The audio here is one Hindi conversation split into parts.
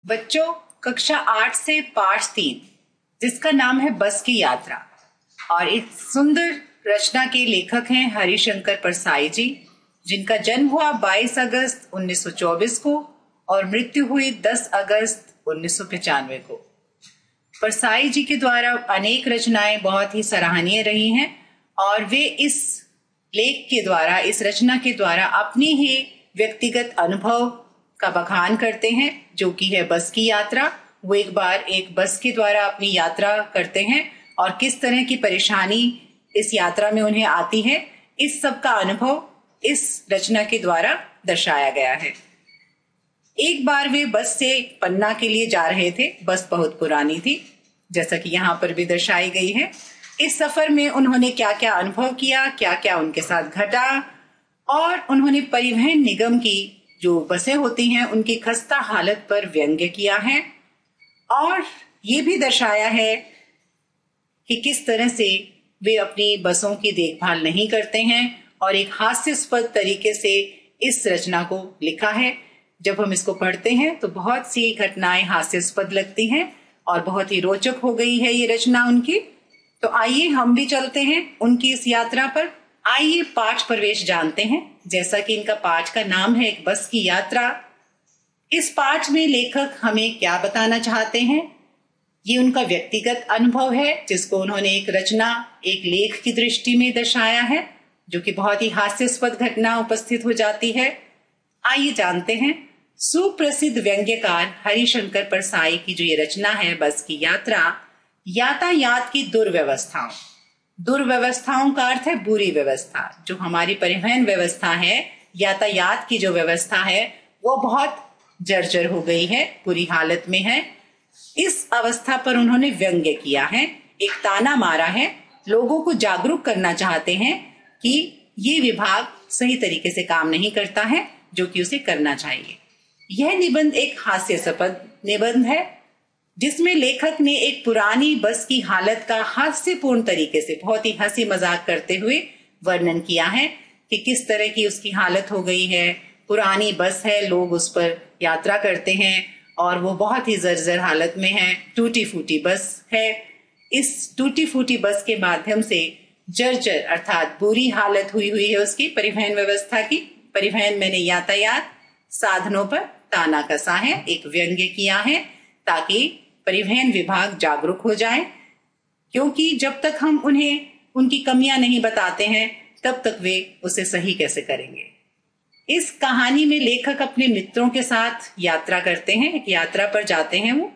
बच्चों, कक्षा 8 से पाठ 3 जिसका नाम है बस की यात्रा, और इस सुंदर रचना के लेखक हैं हरिशंकर परसाई जी, जिनका जन्म हुआ 22 अगस्त 1924 को और मृत्यु हुई 10 अगस्त 1995 को। परसाई जी के द्वारा अनेक रचनाएं बहुत ही सराहनीय रही हैं और वे इस लेख के द्वारा, इस रचना के द्वारा अपनी ही व्यक्तिगत अनुभव का बखान करते हैं, जो कि है बस की यात्रा। वो एक बार एक बस के द्वारा अपनी यात्रा करते हैं और किस तरह की परेशानी इस यात्रा में उन्हें आती है, इस सब का अनुभव इस रचना के द्वारा दर्शाया गया है। एक बार वे बस से पन्ना के लिए जा रहे थे। बस बहुत पुरानी थी, जैसा कि यहाँ पर भी दर्शाई गई है। इस सफर में उन्होंने क्या क्या अनुभव किया, क्या क्या उनके साथ घटा, और उन्होंने परिवहन निगम की जो बसें होती हैं उनकी खस्ता हालत पर व्यंग्य किया है, और ये भी दर्शाया है कि किस तरह से वे अपनी बसों की देखभाल नहीं करते हैं, और एक हास्यास्पद तरीके से इस रचना को लिखा है। जब हम इसको पढ़ते हैं तो बहुत सी घटनाएं हास्यास्पद लगती हैं और बहुत ही रोचक हो गई है ये रचना उनकी। तो आइए हम भी चलते हैं उनकी इस यात्रा पर। आइए पाठ प्रवेश जानते हैं। जैसा कि इनका पाठ का नाम है एक बस की यात्रा, इस पाठ में लेखक हमें क्या बताना चाहते हैं, ये उनका व्यक्तिगत अनुभव है जिसको उन्होंने एक रचना, एक लेख की दृष्टि में दर्शाया है, जो कि बहुत ही हास्यास्पद घटना उपस्थित हो जाती है। आइए जानते हैं। सुप्रसिद्ध व्यंग्यकार हरिशंकर परसाई की जो ये रचना है बस की यात्रा, यातायात की दुर्व्यवस्थाओं। दुर्व्यवस्थाओं का अर्थ है बुरी व्यवस्था। जो हमारी परिवहन व्यवस्था है, यातायात की जो व्यवस्था है, वो बहुत जर्जर हो गई है, बुरी हालत में है। इस अवस्था पर उन्होंने व्यंग्य किया है, एक ताना मारा है, लोगों को जागरूक करना चाहते हैं कि ये विभाग सही तरीके से काम नहीं करता है, जो कि उसे करना चाहिए। यह निबंध एक हास्यास्पद निबंध है, जिसमें लेखक ने एक पुरानी बस की हालत का हास्यपूर्ण तरीके से, बहुत ही हंसी मजाक करते हुए वर्णन किया है कि किस तरह की उसकी हालत हो गई है। पुरानी बस है, लोग उस पर यात्रा करते हैं और वो बहुत ही जर्जर हालत में है। टूटी फूटी बस है। इस टूटी फूटी बस के माध्यम से जर्जर अर्थात बुरी हालत हुई है उसकी परिवहन व्यवस्था की। परिवहन मैंने यातायात साधनों पर ताना कसा है, एक व्यंग्य किया है, ताकि परिवहन विभाग जागरूक हो जाए, क्योंकि जब तक हम उन्हें उनकी कमियां नहीं बताते हैं तब तक वे उसे सही कैसे करेंगे। इस कहानी में लेखक अपने मित्रों के साथ यात्रा करते हैं, एक यात्रा पर जाते हैं। वो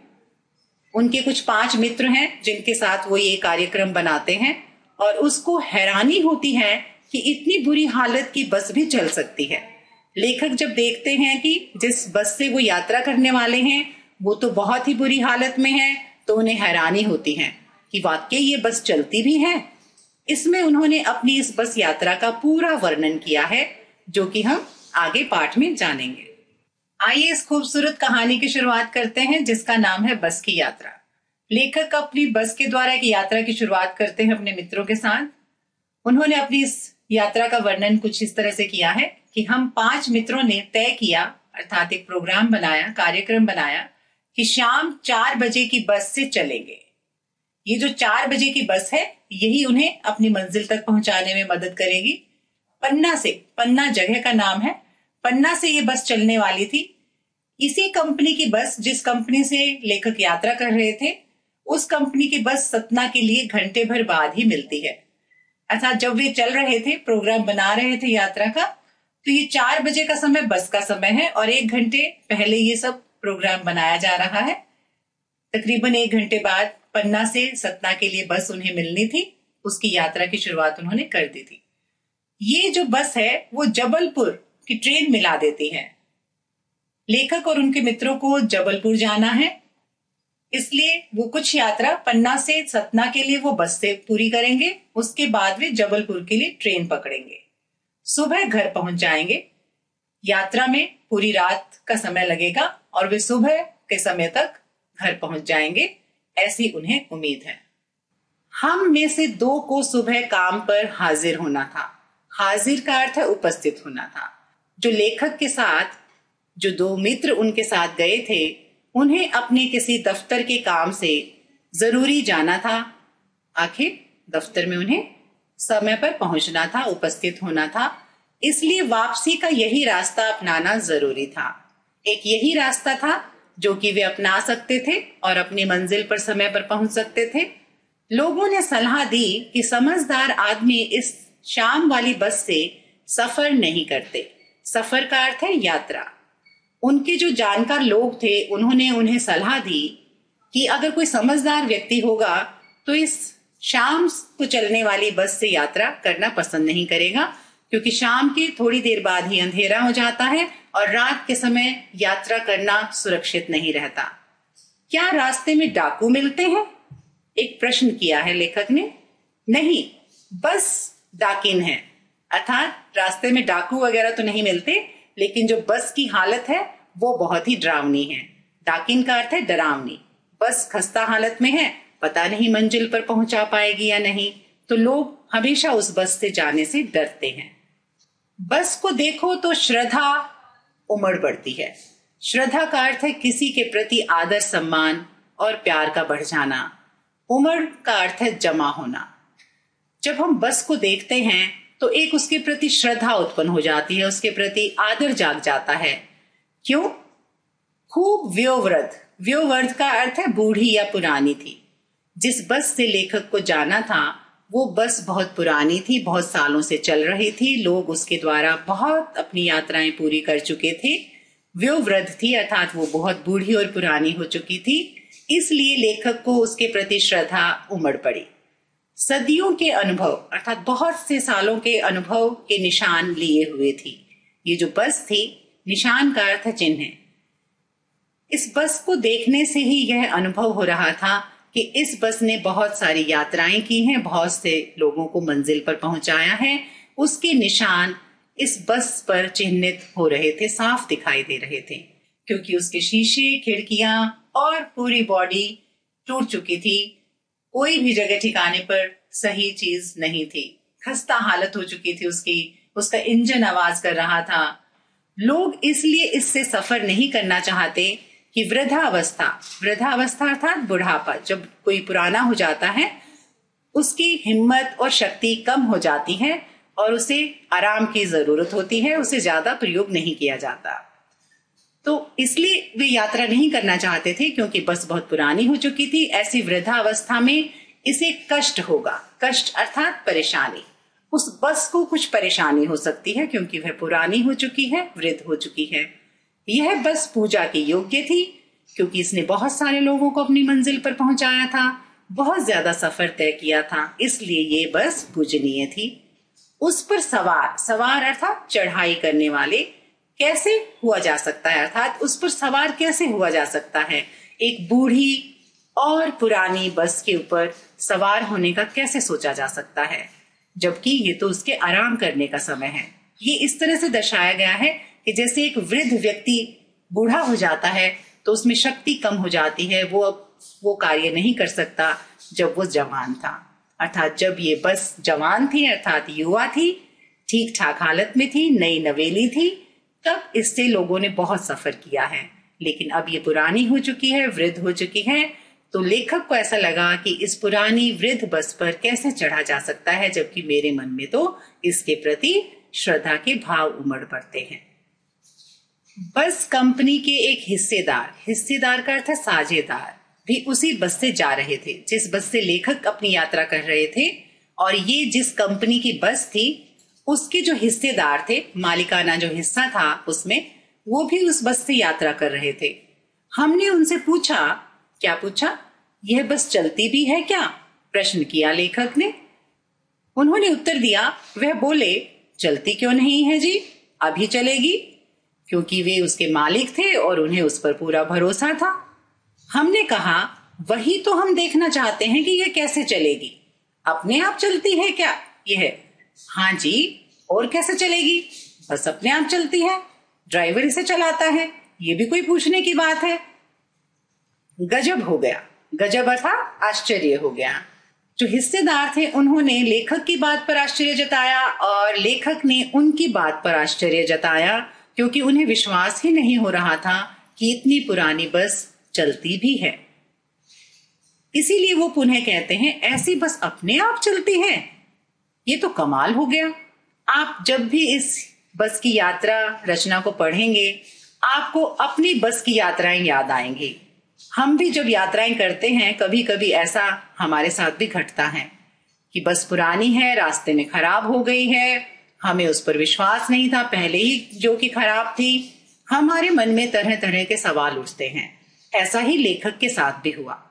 उनके कुछ 5 मित्र हैं जिनके साथ वो ये कार्यक्रम बनाते हैं, और उसको हैरानी होती है कि इतनी बुरी हालत की बस भी चल सकती है। लेखक जब देखते हैं कि जिस बस से वो यात्रा करने वाले हैं वो तो बहुत ही बुरी हालत में है, तो उन्हें हैरानी होती है कि वाकई ये बस चलती भी है। इसमें उन्होंने अपनी इस बस यात्रा का पूरा वर्णन किया है, जो कि हम आगे पाठ में जानेंगे। आइए इस खूबसूरत कहानी की शुरुआत करते हैं, जिसका नाम है बस की यात्रा। लेखक अपनी बस के द्वारा एक यात्रा की शुरुआत करते हैं अपने मित्रों के साथ। उन्होंने अपनी इस यात्रा का वर्णन कुछ इस तरह से किया है कि हम 5 मित्रों ने तय किया, अर्थात एक प्रोग्राम बनाया, कार्यक्रम बनाया कि शाम 4 बजे की बस से चलेंगे। ये जो 4 बजे की बस है, यही उन्हें अपनी मंजिल तक पहुंचाने में मदद करेगी। पन्ना से, पन्ना जगह का नाम है, पन्ना से ये बस चलने वाली थी। इसी कंपनी की बस, जिस कंपनी से लेखक यात्रा कर रहे थे, उस कंपनी की बस सतना के लिए घंटे भर बाद ही मिलती है। अर्थात जब वे चल रहे थे, प्रोग्राम बना रहे थे यात्रा का, तो ये 4 बजे का समय बस का समय है और 1 घंटे पहले ये सब प्रोग्राम बनाया जा रहा है। तकरीबन 1 घंटे बाद पन्ना से सतना के लिए बस उन्हें मिलनी थी। उसकी यात्रा की शुरुआत उन्होंने कर दी थी। ये जो बस है वो जबलपुर की ट्रेन मिला देती है। लेखक और उनके मित्रों को जबलपुर जाना है, इसलिए वो कुछ यात्रा पन्ना से सतना के लिए वो बस से पूरी करेंगे। उसके बाद वे जबलपुर के लिए ट्रेन पकड़ेंगे। सुबह घर पहुंच जाएंगे। यात्रा में पूरी रात का समय लगेगा और वे सुबह के समय तक घर पहुंच जाएंगे, ऐसी उन्हें उम्मीद है। हम में से 2 को सुबह काम पर हाजिर होना था। हाजिर का अर्थ है उपस्थित होना था। जो लेखक के साथ जो 2 मित्र उनके साथ गए थे, उन्हें अपने किसी दफ्तर के काम से जरूरी जाना था। आखिर दफ्तर में उन्हें समय पर पहुंचना था, उपस्थित होना था, इसलिए वापसी का यही रास्ता अपनाना जरूरी था। एक यही रास्ता था जो कि वे अपना सकते थे और अपनी मंजिल पर समय पर पहुंच सकते थे। लोगों ने सलाह दी कि समझदार आदमी इस शाम वाली बस से सफर नहीं करते। सफर का अर्थ है यात्रा। उनके जो जानकार लोग थे उन्होंने उन्हें सलाह दी कि अगर कोई समझदार व्यक्ति होगा तो इस शाम को चलने वाली बस से यात्रा करना पसंद नहीं करेगा, क्योंकि शाम के थोड़ी देर बाद ही अंधेरा हो जाता है और रात के समय यात्रा करना सुरक्षित नहीं रहता। क्या रास्ते में डाकू मिलते हैं? एक प्रश्न किया है लेखक ने। नहीं, बस डाकिन है, अर्थात रास्ते में डाकू वगैरह तो नहीं मिलते, लेकिन जो बस की हालत है वो बहुत ही डरावनी है। डाकिन का अर्थ है डरावनी। बस खस्ता हालत में है, पता नहीं मंजिल पर पहुंचा पाएगी या नहीं, तो लोग हमेशा उस बस से जाने से डरते हैं। बस को देखो तो श्रद्धा उमड़ पड़ती है। श्रद्धा का अर्थ है किसी के प्रति आदर, सम्मान और प्यार का बढ़ जाना। उमड़ का अर्थ है जमा होना। जब हम बस को देखते हैं तो एक उसके प्रति श्रद्धा उत्पन्न हो जाती है, उसके प्रति आदर जाग जाता है। क्यों? खूब व्योवृद्ध। व्योवृद्ध का अर्थ है बूढ़ी या पुरानी थी। जिस बस से लेखक को जाना था वो बस बहुत पुरानी थी, बहुत सालों से चल रही थी, लोग उसके द्वारा बहुत अपनी यात्राएं पूरी कर चुके थे। व्योवृद्ध थी अर्थात वो बहुत बूढ़ी और पुरानी हो चुकी थी, इसलिए लेखक को उसके प्रति श्रद्धा उमड़ पड़ी। सदियों के अनुभव अर्थात बहुत से सालों के अनुभव के निशान लिए हुए थी। ये जो बस थी, निशान का अर्थ चिन्ह है। इस बस को देखने से ही यह अनुभव हो रहा था कि इस बस ने बहुत सारी यात्राएं की हैं, बहुत से लोगों को मंजिल पर पहुंचाया है। उसके निशान इस बस पर चिन्हित हो रहे थे, साफ दिखाई दे रहे थे, क्योंकि उसके शीशे, खिड़कियां और पूरी बॉडी टूट चुकी थी। कोई भी जगह ठिकाने पर सही चीज नहीं थी। खस्ता हालत हो चुकी थी उसकी, उसका इंजन आवाज कर रहा था। लोग इसलिए इससे सफर नहीं करना चाहते कि वृद्धावस्था अर्थात बुढ़ापा, जब कोई पुराना हो जाता है उसकी हिम्मत और शक्ति कम हो जाती है और उसे आराम की जरूरत होती है, उसे ज्यादा प्रयोग नहीं किया जाता। तो इसलिए वे यात्रा नहीं करना चाहते थे, क्योंकि बस बहुत पुरानी हो चुकी थी। ऐसी वृद्धावस्था में इसे कष्ट होगा। कष्ट अर्थात परेशानी। उस बस को कुछ परेशानी हो सकती है क्योंकि वह पुरानी हो चुकी है, वृद्ध हो चुकी है। यह बस पूजा के योग्य थी क्योंकि इसने बहुत सारे लोगों को अपनी मंजिल पर पहुंचाया था, बहुत ज्यादा सफर तय किया था, इसलिए ये बस पूजनीय थी। उस पर सवार अर्थात चढ़ाई करने वाले कैसे हुआ जा सकता है, अर्थात उस पर सवार कैसे हुआ जा सकता है? एक बूढ़ी और पुरानी बस के ऊपर सवार होने का कैसे सोचा जा सकता है, जबकि ये तो उसके आराम करने का समय है। ये इस तरह से दर्शाया गया है कि जैसे एक वृद्ध व्यक्ति बूढ़ा हो जाता है तो उसमें शक्ति कम हो जाती है, वो कार्य नहीं कर सकता जब वो जवान था। अर्थात जब ये बस जवान थी अर्थात युवा थी, ठीक ठाक हालत में थी, नई नवेली थी, तब इससे लोगों ने बहुत सफर किया है। लेकिन अब ये पुरानी हो चुकी है, वृद्ध हो चुकी है, तो लेखक को ऐसा लगा कि इस पुरानी वृद्ध बस पर कैसे चढ़ा जा सकता है, जबकि मेरे मन में तो इसके प्रति श्रद्धा के भाव उमड़ पड़ते हैं। बस कंपनी के एक हिस्सेदार का अर्थ है साझेदार, भी उसी बस से जा रहे थे जिस बस से लेखक अपनी यात्रा कर रहे थे। और ये जिस कंपनी की बस थी उसके जो हिस्सेदार थे, मालिकाना जो हिस्सा था उसमें, वो भी उस बस से यात्रा कर रहे थे। हमने उनसे पूछा, क्या पूछा? यह बस चलती भी है क्या? प्रश्न किया लेखक ने। उन्होंने उत्तर दिया, वह बोले, चलती क्यों नहीं है जी, अभी चलेगी, क्योंकि वे उसके मालिक थे और उन्हें उस पर पूरा भरोसा था। हमने कहा, वही तो हम देखना चाहते हैं कि यह कैसे चलेगी, अपने आप चलती है क्या यह? हाँ जी, और कैसे चलेगी? बस अपने आप चलती है, ड्राइवर इसे चलाता है, ये भी कोई पूछने की बात है? गजब हो गया। गजब अर्थात आश्चर्य हो गया। जो हिस्सेदार थे उन्होंने लेखक की बात पर आश्चर्य जताया और लेखक ने उनकी बात पर आश्चर्य जताया, क्योंकि उन्हें विश्वास ही नहीं हो रहा था कि इतनी पुरानी बस चलती भी है। इसीलिए वो पुनः कहते हैं, ऐसी बस अपने आप चलती है? ये तो कमाल हो गया। आप जब भी इस बस की यात्रा रचना को पढ़ेंगे, आपको अपनी बस की यात्राएं याद आएंगी। हम भी जब यात्राएं करते हैं, कभी कभी ऐसा हमारे साथ भी घटता है कि बस पुरानी है, रास्ते में खराब हो गई है, हमें उस पर विश्वास नहीं था पहले ही जो कि खराब थी। हमारे मन में तरह तरह के सवाल उठते हैं। ऐसा ही लेखक के साथ भी हुआ।